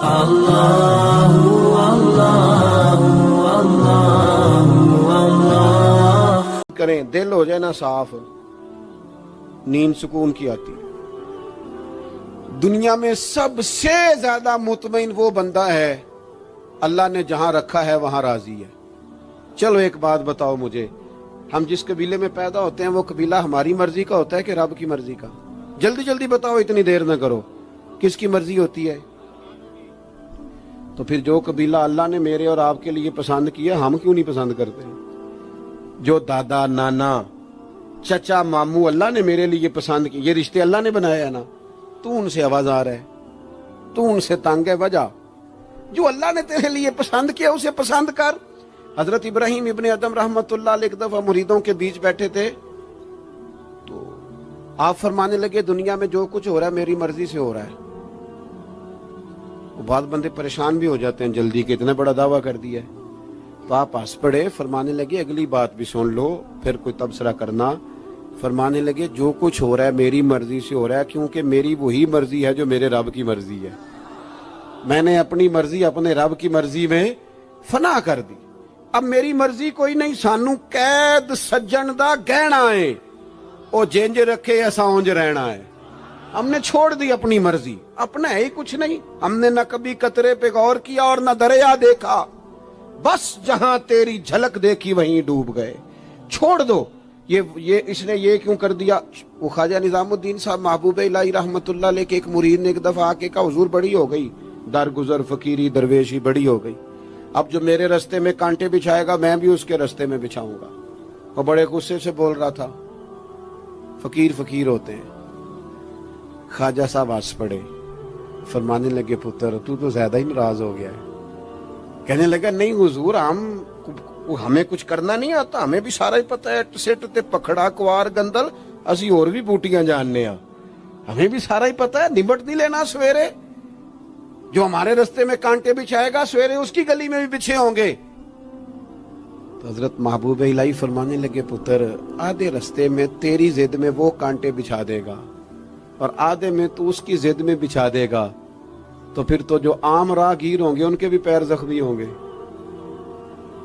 اللہ اللہ اللہ کریں دل ہو جائے نا صاف، نیند سکون کی آتی۔ دنیا میں سب سے زیادہ مطمئن وہ بندہ ہے اللہ نے جہاں رکھا ہے وہاں راضی ہے۔ چلو ایک بات بتاؤ مجھے، ہم جس قبیلے میں پیدا ہوتے ہیں وہ قبیلہ ہماری مرضی کا ہوتا ہے کہ رب کی مرضی کا؟ جلدی جلدی بتاؤ، اتنی دیر نہ کرو، کس کی مرضی ہوتی ہے؟ تو پھر جو قبیلہ اللہ نے میرے اور آپ کے لیے پسند کیا ہم کیوں نہیں پسند کرتے؟ جو دادا نانا چچا ماموں اللہ نے میرے لیے پسند کی، یہ رشتے اللہ نے بنایا ہے نا، تو ان سے آوازار ہے، تو ان سے تنگ ہے۔ وجہ جو اللہ نے تیرے لیے پسند کیا اسے پسند کر۔ حضرت ابراہیم ابن ادم رحمت اللہ علیہ ایک دفعہ مریدوں کے بیچ بیٹھے تھے تو آپ فرمانے لگے دنیا میں جو کچھ ہو رہا ہے میری مرضی سے ہو رہا ہے۔ بعض بندے پریشان بھی ہو جاتے ہیں جلدی کہ اتنا بڑا دعویٰ کر دیا ہے، تو آپ ہنس پڑے، فرمانے لگے اگلی بات بھی سن لو پھر کوئی تبصرہ کرنا۔ فرمانے لگے جو کچھ ہو رہا ہے میری مرضی سے ہو رہا ہے، کیونکہ میری وہی مرضی ہے جو میرے رب کی مرضی ہے۔ میں نے اپنی مرضی اپنے رب کی مرضی میں فنا کر دی۔ اب میری مرضی کوئی نہیں، سانو قید سجن دا گہنا ہے، او جنج رکھے ایسا اونج رہنا ہے۔ ہم نے چھوڑ دی اپنی مرضی، اپنا ہے ہی کچھ نہیں۔ ہم نے نہ کبھی قطرے پہ غور کیا اور نہ دریا دیکھا، بس جہاں تیری جھلک دیکھی وہیں ڈوب گئے۔ چھوڑ دو یہ اس نے یہ کیوں کر دیا۔ وہ خواجہ نظام الدین صاحب محبوب الہی رحمت اللہ علیہ کے ایک مرید نے ایک دفعہ آ کے کہا حضور بڑی ہو گئی، درگزر فقیری درویشی بڑی ہو گئی، اب جو میرے رستے میں کانٹے بچھائے گا میں بھی اس کے رستے میں بچھاؤں گا۔ وہ بڑے غصے سے بول رہا تھا، فقیر فقیر ہوتے ہیں۔ خواجہ صاحب ہنس پڑے، فرمانے لگے پتر تو زیادہ ہی ناراض ہو گیا ہے۔ کہنے لگا نہیں حضور ہمیں کچھ کرنا نہیں آتا، ہمیں بھی سارا ہی پتا ہے، سٹ تے پکھڑا کوار گندل اسی اور بھی بوٹیاں جاننے ہاں، ہمیں بھی سارا ہی پتا ہے، نمٹ نہیں لینا سویرے۔ جو ہمارے رستے میں کانٹے بچھائے گا سویرے اس کی گلی میں بھی بچھے ہوں گے۔ تو حضرت محبوب الہی فرمانے لگے پتر آدھے رستے میں تیری ضد میں وہ کانٹے بچھا دے گا اور آدھے میں تو اس کی ضد میں بچھا دے گا، تو پھر تو جو عام راہگیر ہوں گے ان کے بھی پیر زخمی ہوں گے۔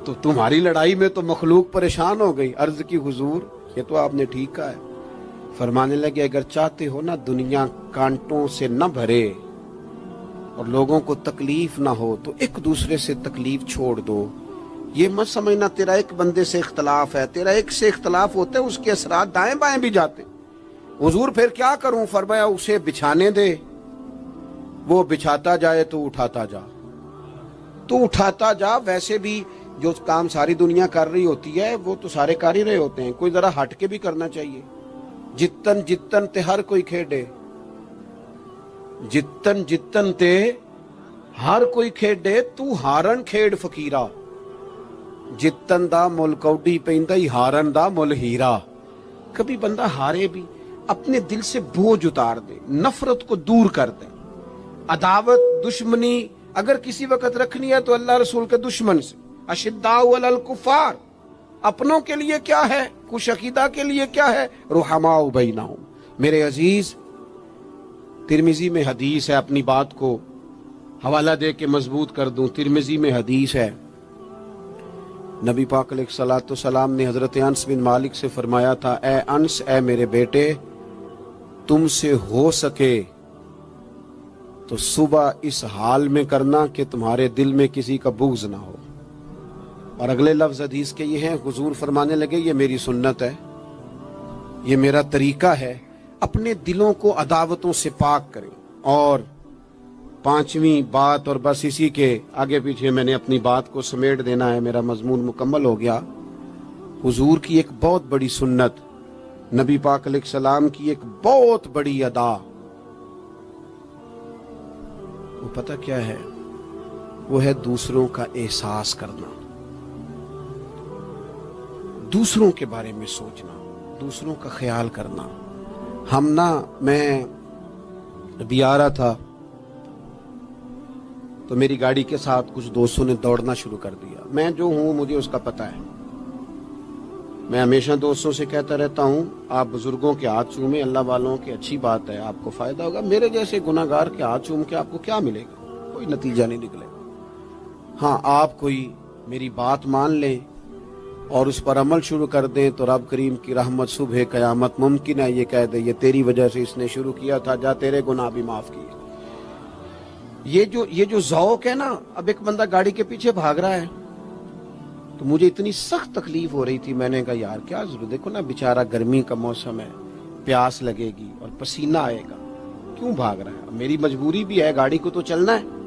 تو تمہاری لڑائی میں تو مخلوق پریشان ہو گئی۔ عرض کی حضور یہ تو آپ نے ٹھیک کہا ہے۔ فرمانے لگے اگر چاہتے ہو نا دنیا کانٹوں سے نہ بھرے اور لوگوں کو تکلیف نہ ہو تو ایک دوسرے سے تکلیف چھوڑ دو۔ یہ مت سمجھنا تیرا ایک بندے سے اختلاف ہے، تیرا ایک سے اختلاف ہوتا ہے اس کے اثرات دائیں بائیں بھی جاتے۔ حضور پھر کیا کروں؟ فرمایا اسے بچھانے دے، وہ بچھاتا جائے تو اٹھاتا جا، تو اٹھاتا جا۔ ویسے بھی جو کام ساری دنیا کر رہی ہوتی ہے وہ تو سارے کر ہی رہے ہوتے ہیں، کوئی ذرا ہٹ کے بھی کرنا چاہیے۔ جتن جتن تے ہر کوئی کھیڈے، جتن جتن تے ہر کوئی کھیڈے، تو ہارن کھیڈ فقیرا، جتن دا مل کوڈی پیندا ہی ہارن دا مل ہیرا۔ کبھی بندہ ہارے بھی اپنے دل سے بوجھ اتار دے، نفرت کو دور کر دے۔ عداوت دشمنی اگر کسی وقت رکھنی ہے تو اللہ رسول کے دشمن سے۔ اشداء علی الکفار، اپنوں کے لیے کیا ہے، کش عقیدہ کے لیے کیا ہے، رحماء بینہم۔ میرے عزیز ترمذی میں حدیث ہے، اپنی بات کو حوالہ دے کے مضبوط کر دوں، ترمذی میں حدیث ہے، نبی پاک علیہ الصلوۃ والسلام نے حضرت انس بن مالک سے فرمایا تھا، اے انس اے میرے بیٹے تم سے ہو سکے تو صبح اس حال میں کرنا کہ تمہارے دل میں کسی کا بغض نہ ہو۔ اور اگلے لفظ حدیث کے یہ ہیں، حضور فرمانے لگے یہ میری سنت ہے، یہ میرا طریقہ ہے، اپنے دلوں کو عداوتوں سے پاک کریں۔ اور پانچویں بات، اور بس اسی کے آگے پیچھے میں نے اپنی بات کو سمیٹ دینا ہے، میرا مضمون مکمل ہو گیا۔ حضور کی ایک بہت بڑی سنت، نبی پاک علیہ السلام کی ایک بہت بڑی ادا، وہ پتہ کیا ہے؟ وہ ہے دوسروں کا احساس کرنا، دوسروں کے بارے میں سوچنا، دوسروں کا خیال کرنا۔ میں ابھی آ رہا تھا تو میری گاڑی کے ساتھ کچھ دوستوں نے دوڑنا شروع کر دیا۔ میں جو ہوں مجھے اس کا پتہ ہے، میں ہمیشہ دوستوں سے کہتا رہتا ہوں آپ بزرگوں کے ہاتھ چومیں، اللہ والوں کی اچھی بات ہے، آپ کو فائدہ ہوگا۔ میرے جیسے گناہگار کے ہاتھ چوم کے آپ کو کیا ملے گا؟ کوئی نتیجہ نہیں نکلے گا. ہاں آپ کوئی میری بات مان لیں اور اس پر عمل شروع کر دیں تو رب کریم کی رحمت صبح قیامت ممکن ہے یہ کہہ دے یہ تیری وجہ سے اس نے شروع کیا تھا، جا تیرے گناہ بھی معاف کیے. یہ جو ذوق ہے نا، اب ایک بندہ گاڑی کے پیچھے بھاگ رہا ہے تو مجھے اتنی سخت تکلیف ہو رہی تھی، میں نے کہا یار کیا ضرورت، دیکھو نا بیچارہ گرمی کا موسم ہے، پیاس لگے گی اور پسینہ آئے گا، کیوں بھاگ رہا ہے؟ میری مجبوری بھی ہے، گاڑی کو تو چلنا ہے.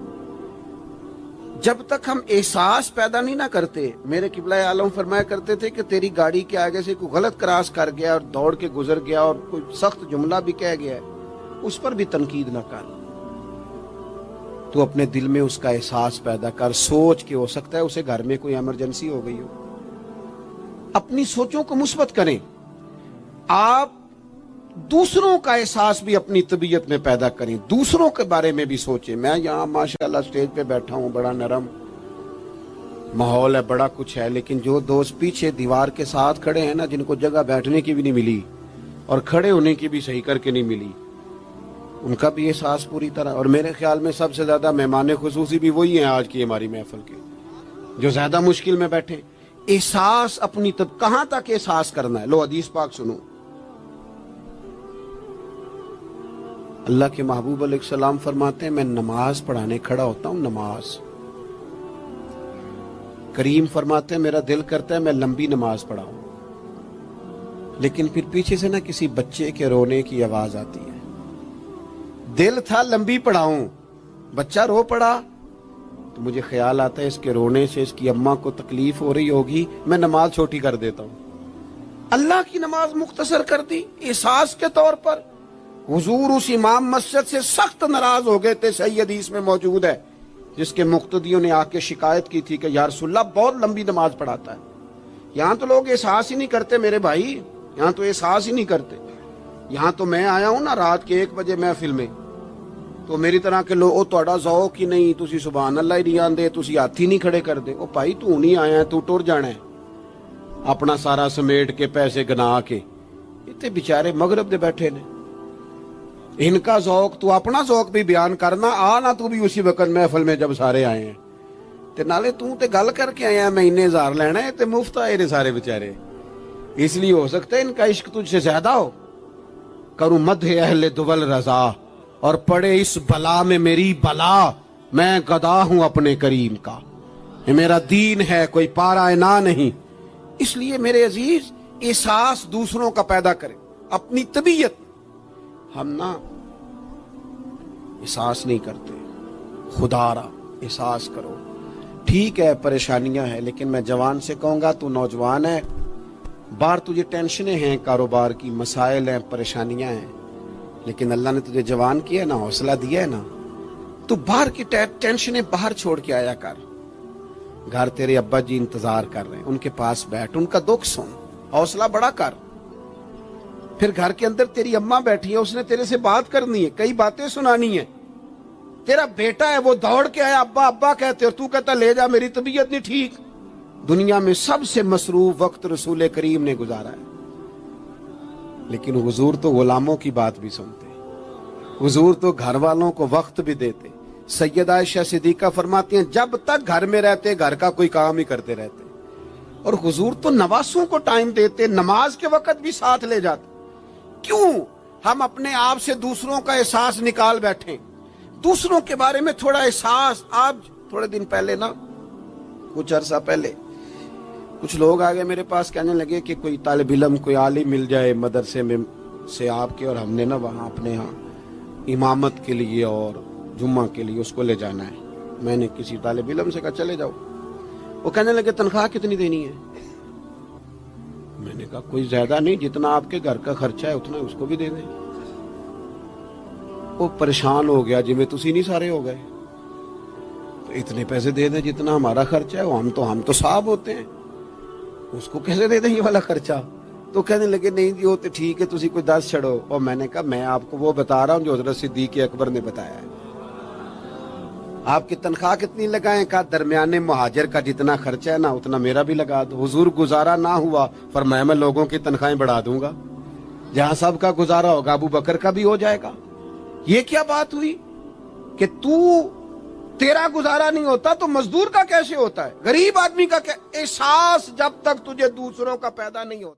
جب تک ہم احساس پیدا نہیں نہ کرتے، میرے قبلہ عالم فرمایا کرتے تھے کہ تیری گاڑی کے آگے سے کوئی غلط کراس کر گیا اور دوڑ کے گزر گیا اور کوئی سخت جملہ بھی کہہ گیا ہے، اس پر بھی تنقید نہ کر، تو اپنے دل میں اس کا احساس پیدا کر، سوچ کے ہو سکتا ہے اسے گھر میں کوئی ایمرجنسی ہو گئی ہو. اپنی سوچوں کو مثبت کریں. آپ دوسروں کا احساس بھی اپنی طبیعت میں پیدا کریں، دوسروں کے بارے میں بھی سوچیں. میں یہاں ماشاءاللہ اسٹیج پہ بیٹھا ہوں، بڑا نرم ماحول ہے، بڑا کچھ ہے، لیکن جو دوست پیچھے دیوار کے ساتھ کھڑے ہیں نا، جن کو جگہ بیٹھنے کی بھی نہیں ملی اور کھڑے ہونے کی بھی صحیح کر کے نہیں ملی، ان کا بھی احساس پوری طرح. اور میرے خیال میں سب سے زیادہ مہمان خصوصی بھی وہی ہیں آج کی ہماری محفل کے، جو زیادہ مشکل میں بیٹھے. احساس اپنی کہاں تک احساس کرنا ہے؟ لو حدیث پاک سنو. اللہ کے محبوب علیہ السلام فرماتے ہیں میں نماز پڑھانے کھڑا ہوتا ہوں، نماز. کریم فرماتے ہیں میرا دل کرتا ہے میں لمبی نماز پڑھاؤں، لیکن پھر پیچھے سے نہ کسی بچے کے رونے کی آواز آتی ہے. دل تھا لمبی پڑھاؤں، بچہ رو پڑا تو مجھے خیال آتا ہے اس کے رونے سے اس کی اماں کو تکلیف ہو رہی ہوگی، میں نماز چھوٹی کر دیتا ہوں. اللہ کی نماز مختصر کر دی احساس کے طور پر. حضور اس امام مسجد سے سخت ناراض ہو گئے تھے، صحیح حدیث میں موجود ہے، جس کے مقتدیوں نے آ کے شکایت کی تھی کہ یا رسول اللہ بہت لمبی نماز پڑھاتا ہے. یہاں تو لوگ احساس ہی نہیں کرتے میرے بھائی، یہاں تو احساس ہی نہیں کرتے. یہاں تو میں آیا ہوں نا رات کے 1 بجے محفل میں، تو میری طرح کے لوگ تہاڈا ذوق ہی نہیں، تسی سبحان اللہ ہی نہیں آندے، تسی ہاتھ ہی نہیں کھڑے کر دے. او بھائی تو نہیں آیا ہے، تو ٹر جانا ہے اپنا سارا سمیٹ کے پیسے گنا کے. اتنے بیچارے مغرب دے بیٹھے نے، ان کا ذوق تو اپنا ذوق بھی بیان کرنا، آنا تو بھی اسی وقت محفل میں جب سارے آئے ہیں تے نالے تو تے گل کر کے آیا میں انہیں ہزار لینا ہے تے مفت آئے نے سارے بیچارے. اس لیے ہو سکتا ہے ان کا عشق تجھ سے زیادہ ہو. کروں مدح اہل دول رضا اور پڑے اس بلا میں میری بلا، میں گدا ہوں اپنے کریم کا، یہ میرا دین ہے کوئی پارا انا نہیں. اس لیے میرے عزیز احساس دوسروں کا پیدا کرے اپنی طبیعت. ہم نا احساس نہیں کرتے، خدا را احساس کرو. ٹھیک ہے پریشانیاں ہیں، لیکن میں جوان سے کہوں گا تو نوجوان ہے، باہر تجھے ٹینشنیں ہیں، کاروبار کی مسائل ہیں، پریشانیاں ہیں، لیکن اللہ نے تجھے جوان کیا ہے نا، حوصلہ دیا ہے نا، تو باہر کی ٹینشنیں باہر چھوڑ کے آیا کر. گھر تیرے ابا جی انتظار کر رہے ہیں، ان کے پاس بیٹھ، ان کا دکھ سن، حوصلہ بڑا کر. پھر گھر کے اندر تیری اماں بیٹھی ہے، اس نے تیرے سے بات کرنی ہے، کئی باتیں سنانی ہے. تیرا بیٹا ہے وہ دوڑ کے آیا ابا ابا کہتے اور تو کہتا لے جا میری طبیعت نہیں ٹھیک. دنیا میں سب سے مصروف وقت رسول کریم نے گزارا ہے، لیکن حضور تو غلاموں کی بات بھی سنتے، حضور تو گھر والوں کو وقت بھی دیتے. سیدہ عائشہ صدیقہ فرماتی ہیں جب تک گھر میں رہتے گھر کا کوئی کام ہی کرتے رہتے. اور حضور تو نواسوں کو ٹائم دیتے، نماز کے وقت بھی ساتھ لے جاتے. کیوں ہم اپنے آپ سے دوسروں کا احساس نکال بیٹھیں، دوسروں کے بارے میں تھوڑا احساس. آپ تھوڑے دن پہلے نا، کچھ عرصہ پہلے کچھ لوگ آگے میرے پاس کہنے لگے کہ کوئی طالب علم کوئی عالم مل جائے مدرسے میں سے آپ کے، اور ہم نے نا وہاں اپنے ہاں امامت کے لیے اور جمعہ کے لیے اس کو لے جانا ہے. میں نے کسی طالب علم سے کہا چلے جاؤ. وہ کہنے لگے تنخواہ کتنی دینی ہے؟ میں نے کہا کوئی زیادہ نہیں، جتنا آپ کے گھر کا خرچہ ہے اتنا اس کو بھی دے دیں. وہ پریشان ہو گیا جی میں تسی نہیں سارے ہو گئے، تو اتنے پیسے دے دیں جتنا ہمارا خرچہ ہے. ہم تو صاحب ہوتے ہیں، اس کو کیسے دے دیں یہ والا خرچہ؟ تو کہنے لگے نہیں جی وہ تو ٹھیک ہے تسی کوئی 10 چھڑو. اور میں نے کہا میں آپ کو وہ بتا رہا ہوں جو حضرت صدیق اکبر نے بتایا ہے. آپ کی تنخواہ کتنی لگائیں؟ کہا درمیانے مہاجر کا جتنا خرچہ ہے نا اتنا میرا بھی لگا دو. حضور گزارا نہ ہوا فرمایا میں لوگوں کی تنخواہیں بڑھا دوں گا، جہاں سب کا گزارا ہوگا ابو بکر کا بھی ہو جائے گا. یہ کیا بات ہوئی کہ تیرا گزارا نہیں ہوتا تو مزدور کا کیسے ہوتا ہے؟ غریب آدمی کا احساس جب تک تجھے دوسروں کا پیدا نہیں ہوتا